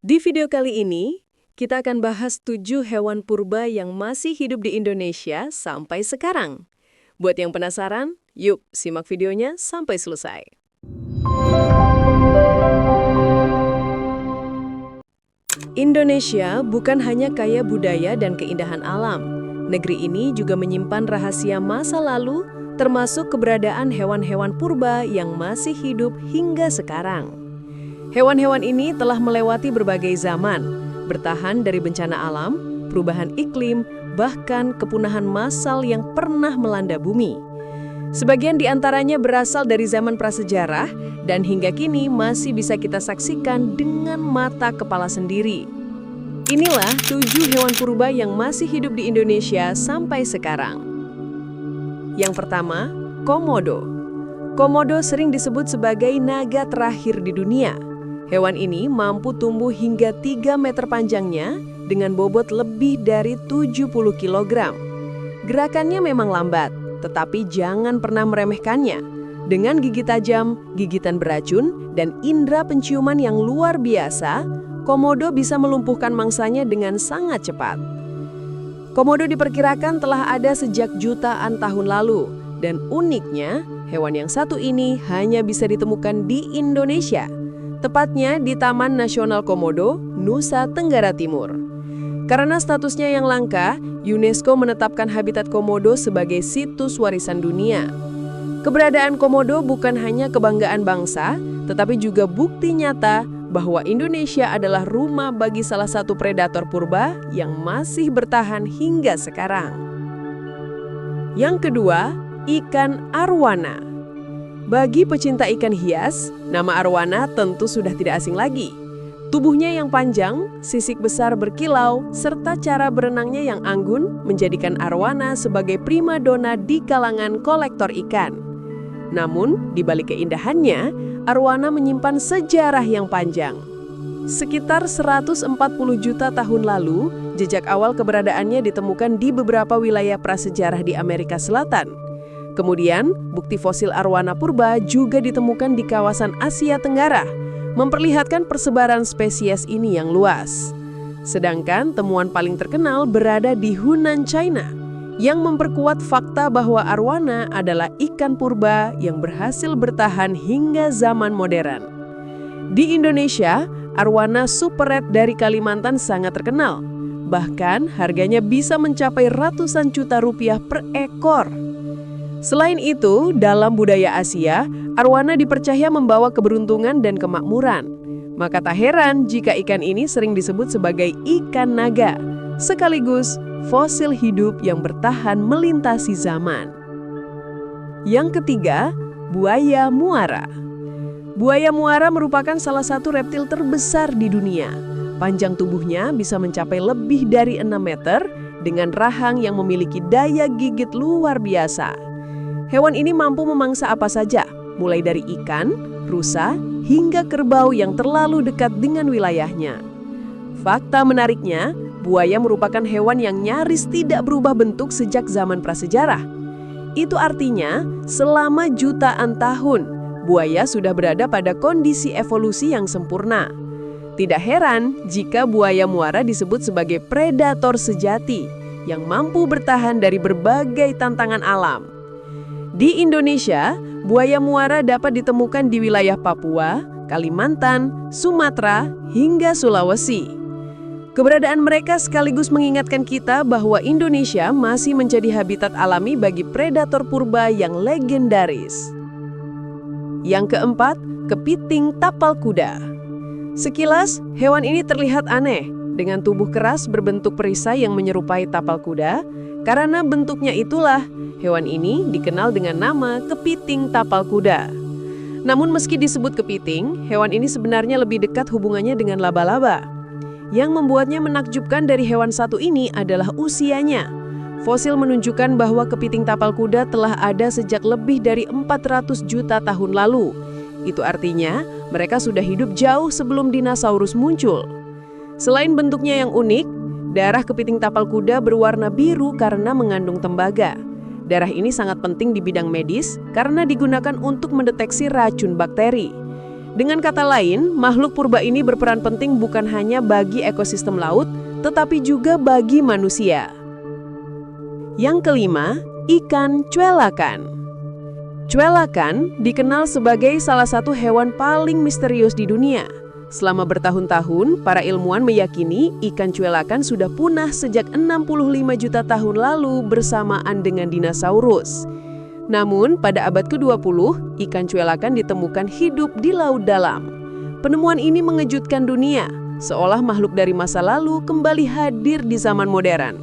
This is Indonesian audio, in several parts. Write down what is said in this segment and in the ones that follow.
Di video kali ini, kita akan bahas 7 hewan purba yang masih hidup di Indonesia sampai sekarang. Buat yang penasaran, yuk simak videonya sampai selesai. Indonesia bukan hanya kaya budaya dan keindahan alam. Negeri ini juga menyimpan rahasia masa lalu, termasuk keberadaan hewan-hewan purba yang masih hidup hingga sekarang. Hewan-hewan ini telah melewati berbagai zaman, bertahan dari bencana alam, perubahan iklim, bahkan kepunahan massal yang pernah melanda bumi. Sebagian di antaranya berasal dari zaman prasejarah dan hingga kini masih bisa kita saksikan dengan mata kepala sendiri. Inilah 7 hewan purba yang masih hidup di Indonesia sampai sekarang. Yang pertama, Komodo. Komodo sering disebut sebagai naga terakhir di dunia. Hewan ini mampu tumbuh hingga 3 meter panjangnya dengan bobot lebih dari 70 kg. Gerakannya memang lambat, tetapi jangan pernah meremehkannya. Dengan gigi tajam, gigitan beracun, dan indera penciuman yang luar biasa, Komodo bisa melumpuhkan mangsanya dengan sangat cepat. Komodo diperkirakan telah ada sejak jutaan tahun lalu, dan uniknya, hewan yang satu ini hanya bisa ditemukan di Indonesia. Tepatnya di Taman Nasional Komodo, Nusa Tenggara Timur. Karena statusnya yang langka, UNESCO menetapkan habitat Komodo sebagai situs warisan dunia. Keberadaan Komodo bukan hanya kebanggaan bangsa, tetapi juga bukti nyata bahwa Indonesia adalah rumah bagi salah satu predator purba yang masih bertahan hingga sekarang. Yang kedua, ikan arwana. Bagi pecinta ikan hias, nama arwana tentu sudah tidak asing lagi. Tubuhnya yang panjang, sisik besar berkilau, serta cara berenangnya yang anggun menjadikan arwana sebagai primadona di kalangan kolektor ikan. Namun, di balik keindahannya, arwana menyimpan sejarah yang panjang. Sekitar 140 juta tahun lalu, jejak awal keberadaannya ditemukan di beberapa wilayah prasejarah di Amerika Selatan. Kemudian, bukti fosil arwana purba juga ditemukan di kawasan Asia Tenggara, memperlihatkan persebaran spesies ini yang luas. Sedangkan temuan paling terkenal berada di Hunan, China, yang memperkuat fakta bahwa arwana adalah ikan purba yang berhasil bertahan hingga zaman modern. Di Indonesia, arwana super red dari Kalimantan sangat terkenal. Bahkan harganya bisa mencapai ratusan juta rupiah per ekor. Selain itu, dalam budaya Asia, arwana dipercaya membawa keberuntungan dan kemakmuran. Maka tak heran jika ikan ini sering disebut sebagai ikan naga, sekaligus fosil hidup yang bertahan melintasi zaman. Yang ketiga, buaya muara. Buaya muara merupakan salah satu reptil terbesar di dunia. Panjang tubuhnya bisa mencapai lebih dari 6 meter dengan rahang yang memiliki daya gigit luar biasa. Hewan ini mampu memangsa apa saja, mulai dari ikan, rusa, hingga kerbau yang terlalu dekat dengan wilayahnya. Fakta menariknya, buaya merupakan hewan yang nyaris tidak berubah bentuk sejak zaman prasejarah. Itu artinya, selama jutaan tahun, buaya sudah berada pada kondisi evolusi yang sempurna. Tidak heran jika buaya muara disebut sebagai predator sejati yang mampu bertahan dari berbagai tantangan alam. Di Indonesia, buaya muara dapat ditemukan di wilayah Papua, Kalimantan, Sumatera, hingga Sulawesi. Keberadaan mereka sekaligus mengingatkan kita bahwa Indonesia masih menjadi habitat alami bagi predator purba yang legendaris. Yang keempat, kepiting tapal kuda. Sekilas, hewan ini terlihat aneh, dengan tubuh keras berbentuk perisai yang menyerupai tapal kuda. Karena bentuknya itulah, hewan ini dikenal dengan nama kepiting tapal kuda. Namun meski disebut kepiting, hewan ini sebenarnya lebih dekat hubungannya dengan laba-laba. Yang membuatnya menakjubkan dari hewan satu ini adalah usianya. Fosil menunjukkan bahwa kepiting tapal kuda telah ada sejak lebih dari 400 juta tahun lalu. Itu artinya mereka sudah hidup jauh sebelum dinosaurus muncul. Selain bentuknya yang unik, darah kepiting tapal kuda berwarna biru karena mengandung tembaga. Darah ini sangat penting di bidang medis karena digunakan untuk mendeteksi racun bakteri. Dengan kata lain, makhluk purba ini berperan penting bukan hanya bagi ekosistem laut, tetapi juga bagi manusia. Yang kelima, ikan cuelakan. Cuelakan dikenal sebagai salah satu hewan paling misterius di dunia. Selama bertahun-tahun, para ilmuwan meyakini ikan cuelakan sudah punah sejak 65 juta tahun lalu bersamaan dengan dinosaurus. Namun, pada abad ke-20, ikan cuelakan ditemukan hidup di laut dalam. Penemuan ini mengejutkan dunia, seolah makhluk dari masa lalu kembali hadir di zaman modern.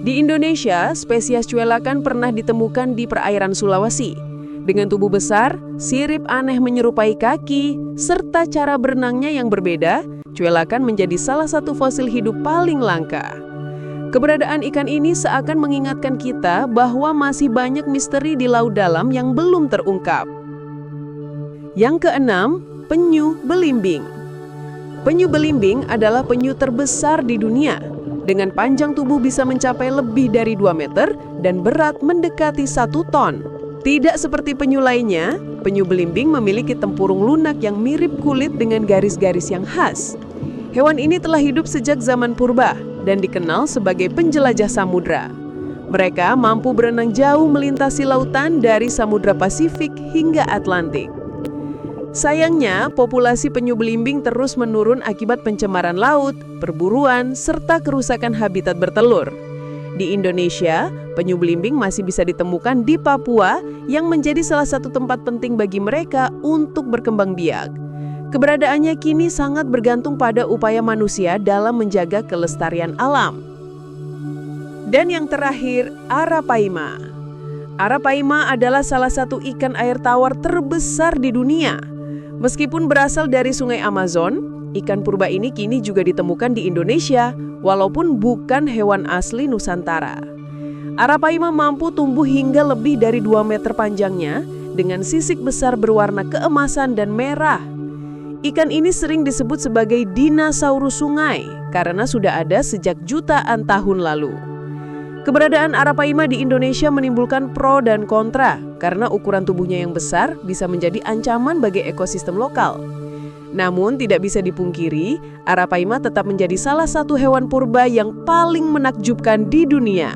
Di Indonesia, spesies cuelakan pernah ditemukan di perairan Sulawesi. Dengan tubuh besar, sirip aneh menyerupai kaki, serta cara berenangnya yang berbeda, cuelakan menjadi salah satu fosil hidup paling langka. Keberadaan ikan ini seakan mengingatkan kita bahwa masih banyak misteri di laut dalam yang belum terungkap. Yang keenam, penyu belimbing. Penyu belimbing adalah penyu terbesar di dunia. Dengan panjang tubuh bisa mencapai lebih dari 2 meter dan berat mendekati 1 ton. Tidak seperti penyu lainnya, penyu belimbing memiliki tempurung lunak yang mirip kulit dengan garis-garis yang khas. Hewan ini telah hidup sejak zaman purba dan dikenal sebagai penjelajah samudra. Mereka mampu berenang jauh melintasi lautan dari Samudra Pasifik hingga Atlantik. Sayangnya, populasi penyu belimbing terus menurun akibat pencemaran laut, perburuan, serta kerusakan habitat bertelur. Di Indonesia, penyu belimbing masih bisa ditemukan di Papua yang menjadi salah satu tempat penting bagi mereka untuk berkembang biak. Keberadaannya kini sangat bergantung pada upaya manusia dalam menjaga kelestarian alam. Dan yang terakhir, Arapaima. Arapaima adalah salah satu ikan air tawar terbesar di dunia. Meskipun berasal dari Sungai Amazon, ikan purba ini kini juga ditemukan di Indonesia, walaupun bukan hewan asli Nusantara. Arapaima mampu tumbuh hingga lebih dari 2 meter panjangnya dengan sisik besar berwarna keemasan dan merah. Ikan ini sering disebut sebagai dinosaurus sungai karena sudah ada sejak jutaan tahun lalu. Keberadaan Arapaima di Indonesia menimbulkan pro dan kontra karena ukuran tubuhnya yang besar bisa menjadi ancaman bagi ekosistem lokal. Namun tidak bisa dipungkiri, Arapaima tetap menjadi salah satu hewan purba yang paling menakjubkan di dunia.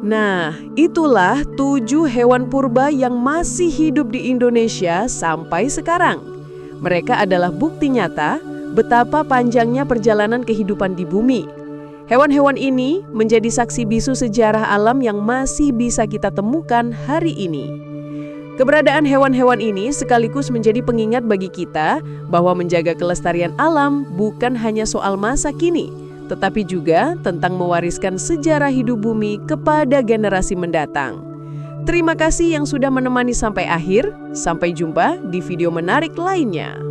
Nah, itulah 7 hewan purba yang masih hidup di Indonesia sampai sekarang. Mereka adalah bukti nyata betapa panjangnya perjalanan kehidupan di bumi. Hewan-hewan ini menjadi saksi bisu sejarah alam yang masih bisa kita temukan hari ini. Keberadaan hewan-hewan ini sekaligus menjadi pengingat bagi kita bahwa menjaga kelestarian alam bukan hanya soal masa kini, tetapi juga tentang mewariskan sejarah hidup bumi kepada generasi mendatang. Terima kasih yang sudah menemani sampai akhir. Sampai jumpa di video menarik lainnya.